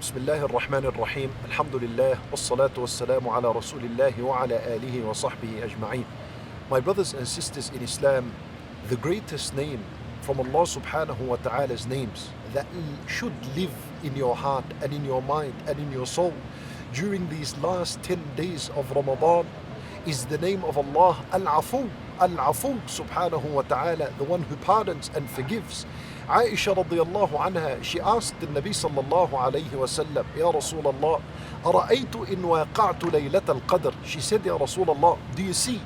بسم الله الرحمن الرحيم الحمد لله والصلاة والسلام على رسول الله وعلى آله وصحبه أجمعين. My brothers and sisters in Islam, the greatest name from Allah subhanahu wa ta'ala's names that should live in your heart and in your mind and in your soul during these last 10 days of Ramadan is the name of Allah, Al-Afu, Al-Afu subhanahu wa ta'ala, the one who pardons and forgives. Aisha radiyallahu anha, she asked the Nabi sallallahu alayhi wa sallam, Ya Rasulullah, أرأيت إن وقعت ليلة القدر. She said, Ya Rasulullah, do you see,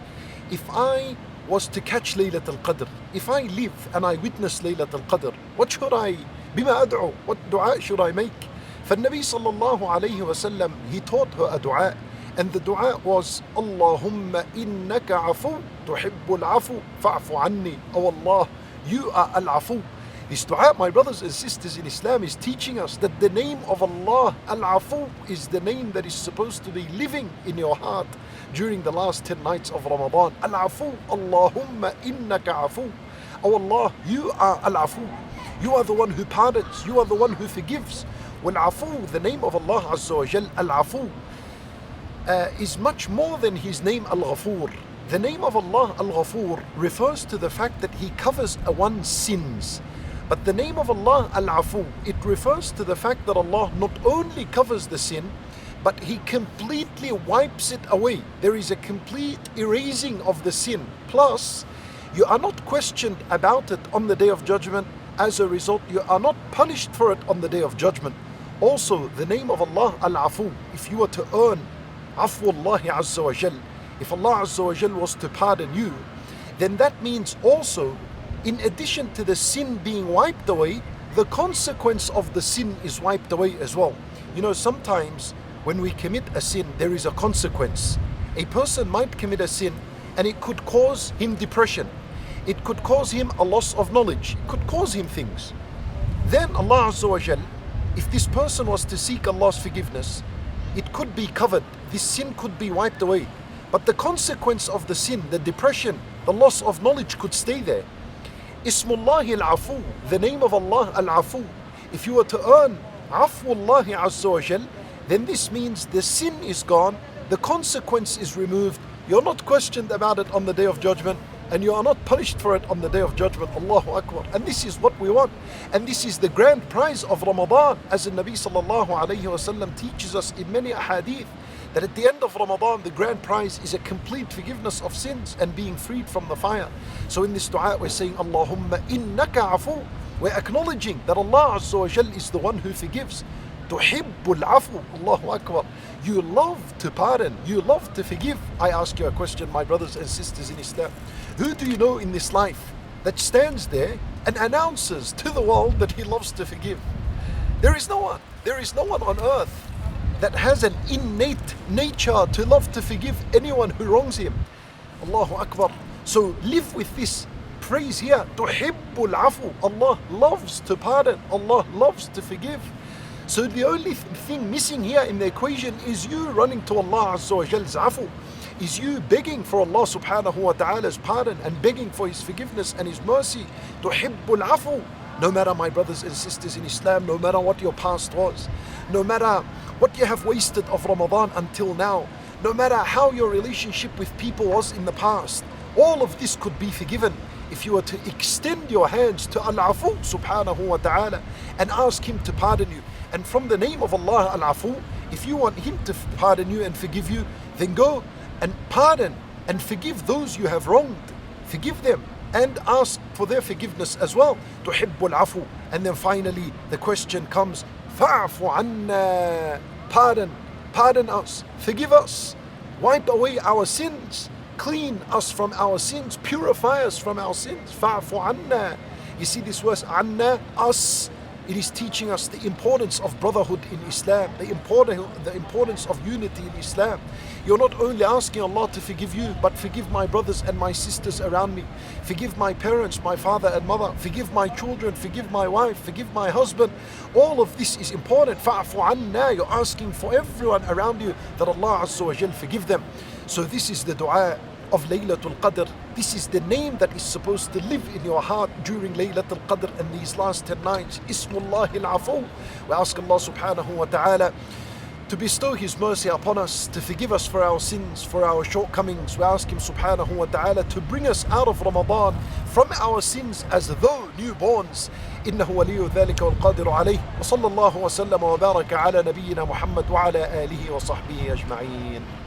if I was to catch Laylat al-Qadr, if I live and I witness Laylat al-Qadr, what should I, بما أدعو, what dua should I make? فالنبي صلى الله عليه وسلم, he taught her a dua, and the dua was, Allahumma innaka afu tuhibbul afu fa'fu anni. Oh Allah, you are al-afu. This dua, my brothers and sisters in Islam, is teaching us that the name of Allah, Al-Afu, is the name that is supposed to be living in your heart during the last 10 nights of Ramadan. Al-Afu, Allahumma innaka afu. Oh Allah, you are Al-Afu. You are the one who pardons. You are the one who forgives. Wal-Afu, the name of Allah Azza wa Jal, Al-Afu, is much more than his name Al-Ghafur. The name of Allah, Al-Ghafur, refers to the fact that he covers one's sins. But the name of Allah, Al-Afu, it refers to the fact that Allah not only covers the sin, but He completely wipes it away. There is a complete erasing of the sin. Plus, you are not questioned about it on the Day of Judgment. As a result, you are not punished for it on the Day of Judgment. Also, the name of Allah, Al-Afu, if you were to earn Afwullahi Azza wa Jal, if Allah Azza wa Jal was to pardon you, then that means also, in addition to the sin being wiped away, the consequence of the sin is wiped away as well. You know, sometimes when we commit a sin, there is a consequence. A person might commit a sin and it could cause him depression. It could cause him a loss of knowledge. It could cause him things. Then Allah Azza wa Jal, if this person was to seek Allah's forgiveness, it could be covered. This sin could be wiped away. But the consequence of the sin, the depression, the loss of knowledge could stay there. Ismullahi al-Afu, the name of Allah, Al-Afu. If you were to earn Afwullahi Azza wa Jal, then this means the sin is gone, the consequence is removed, you're not questioned about it on the Day of Judgment, and you are not punished for it on the Day of Judgment. Allahu Akbar. And this is what we want. And this is the grand prize of Ramadan, as the Nabi sallallahu alayhi wa sallam teaches us in many ahadith, that at the end of Ramadan, the grand prize is a complete forgiveness of sins and being freed from the fire. So in this dua, we're saying, Allahumma innaka afu. We're acknowledging that Allah Azza wa Jal is the one who forgives. Tuhibbul afu. Allahu Akbar. You love to pardon. You love to forgive. I ask you a question, my brothers and sisters in Islam. Who do you know in this life that stands there and announces to the world that he loves to forgive? There is no one. There is no one on earth that has an innate nature to love to forgive anyone who wrongs him. Allahu Akbar. So live with this phrase here. Tuhibbul afu. Allah loves to pardon. Allah loves to forgive. So the only thing missing here in the equation is you running to Allah Azza wa Jal's afu. Is you begging for Allah subhanahu wa ta'ala's pardon and begging for His forgiveness and His mercy. Tuhibbul afu. No matter, my brothers and sisters in Islam, no matter what your past was, no matter what you have wasted of Ramadan until now, no matter how your relationship with people was in the past, all of this could be forgiven if you were to extend your hands to Al-Afu subhanahu wa ta'ala and ask Him to pardon you. And from the name of Allah, Al-Afu, if you want Him to pardon you and forgive you, then go and pardon and forgive those you have wronged. Forgive them and ask for their forgiveness as well. Tuhibbul afu. And then finally the question comes, fa'fu anna. Pardon us, forgive us, wipe away our sins, clean us from our sins, purify us from our sins. Fa'fu anna. You see this verse, anna, us. It is teaching us the importance of brotherhood in Islam, the importance of unity in Islam. You're not only asking Allah to forgive you, but forgive my brothers and my sisters around me. Forgive my parents, my father and mother. Forgive my children, forgive my wife, forgive my husband. All of this is important. Fa'fu anna. You're asking for everyone around you that Allah Azza wa Jal forgive them. So this is the dua of Laylatul Qadr. This is the name that is supposed to live in your heart during Laylatul Qadr and these last 10 nights. Ismullah al-Afu. We ask Allah subhanahu wa ta'ala to bestow His mercy upon us, to forgive us for our sins, for our shortcomings. We ask Him subhanahu wa ta'ala to bring us out of Ramadan from our sins as though newborns. إنه ولي ذلك والقادر عليه وصلى الله وسلم وبارك على نبينا محمد وعلى آله وصحبه أجمعين.